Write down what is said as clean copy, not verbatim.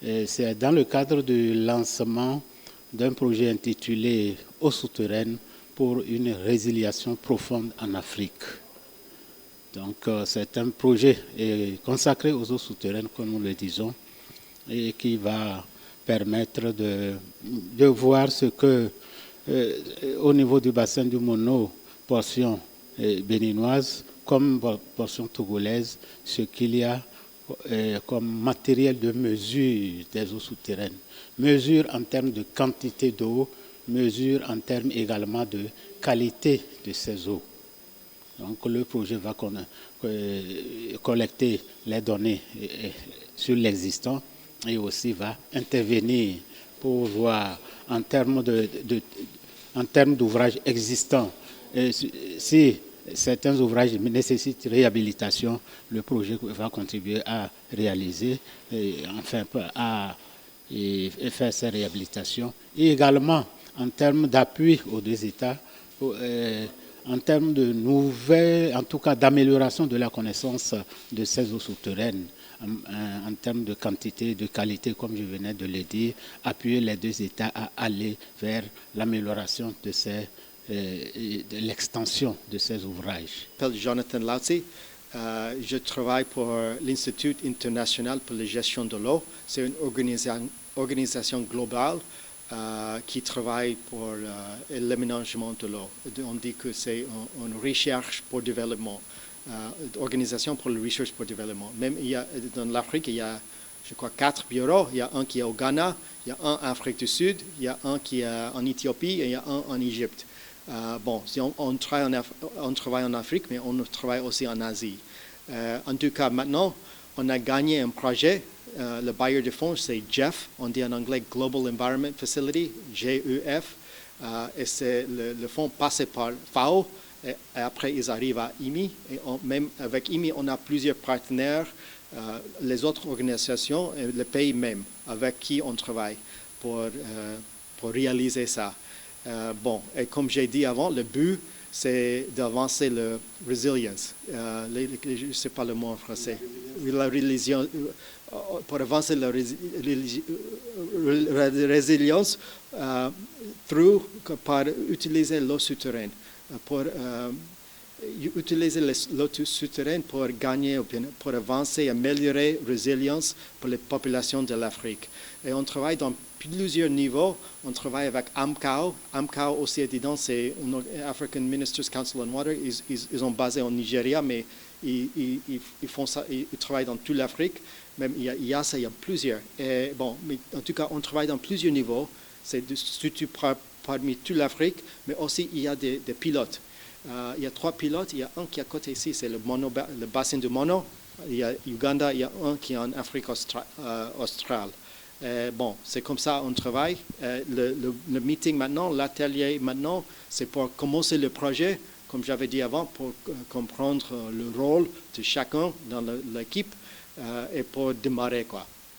C'est dans le cadre du lancement d'un projet intitulé Eaux souterraines pour une résiliation profonde en Afrique. Donc c'est un projet consacré aux eaux souterraines, comme nous le disons, et qui va permettre de voir ce que, au niveau du bassin du Mono, portion béninoise, comme portion togolaise, ce qu'il y a comme matériel de mesure des eaux souterraines. Mesure en termes de quantité d'eau, mesure en termes également de qualité de ces eaux. Donc le projet va collecter les données sur l'existant et aussi va intervenir pour voir en termes d'ouvrages existants si certains ouvrages nécessitent réhabilitation, le projet va contribuer à réaliser et enfin à faire ces réhabilitations. Et également en termes d'appui aux deux États, en termes de nouvelles, en tout cas d'amélioration de la connaissance de ces eaux souterraines, en termes de quantité, de qualité, comme je venais de le dire, appuyer les deux États à aller vers l'amélioration de l'extension de ces ouvrages. Je m'appelle Jonathan Lautzi. Je travaille pour l'Institut international pour la gestion de l'eau. C'est une organisation globale qui travaille pour l'aménagement de l'eau. On dit que c'est une recherche pour le développement, organisation pour la recherche pour le développement. Même dans l'Afrique, il y a, je crois, 4 bureaux. Il y a un qui est au Ghana, il y a un en Afrique du Sud, il y a un qui est en Éthiopie et il y a un en Égypte. Bon, si on travaille en Afrique, mais on travaille aussi en Asie. En tout cas, maintenant, on a gagné un projet. Le bailleur de fonds, c'est GEF, on dit en anglais Global Environment Facility, GEF, et c'est le fonds passé par FAO, et après ils arrivent à IMI, et même avec IMI, on a plusieurs partenaires, les autres organisations, et le pays même, avec qui on travaille pour réaliser ça. Bon, et comme j'ai dit avant, le but, c'est d'avancer la resilience. Je ne sais pas le mot en français. La résilience, pour avancer la résilience par utiliser l'eau souterraine. Pour utiliser l'eau souterraine pour gagner, pour avancer, améliorer la résilience pour les populations de l'Afrique. Et on travaille dans plusieurs niveaux. On travaille avec AMCAO. AMCAO aussi est dedans, c'est African Ministers Council on Water. Ils sont basés au Nigeria, mais ils font ça, ils travaillent dans toute l'Afrique. Même il y a plusieurs. Et bon, mais en tout cas, on travaille dans plusieurs niveaux. C'est surtout parmi toute l'Afrique, mais aussi il y a des pilotes. Il y a 3 pilotes. Il y a un qui est à côté ici, c'est le bassin du Mono. Il y a Uganda, il y a un qui est en Afrique australe. Bon, c'est comme ça on travaille. Le meeting maintenant, l'atelier maintenant, c'est pour commencer le projet, comme j'avais dit avant, pour comprendre le rôle de chacun dans l'équipe et pour démarrer, quoi.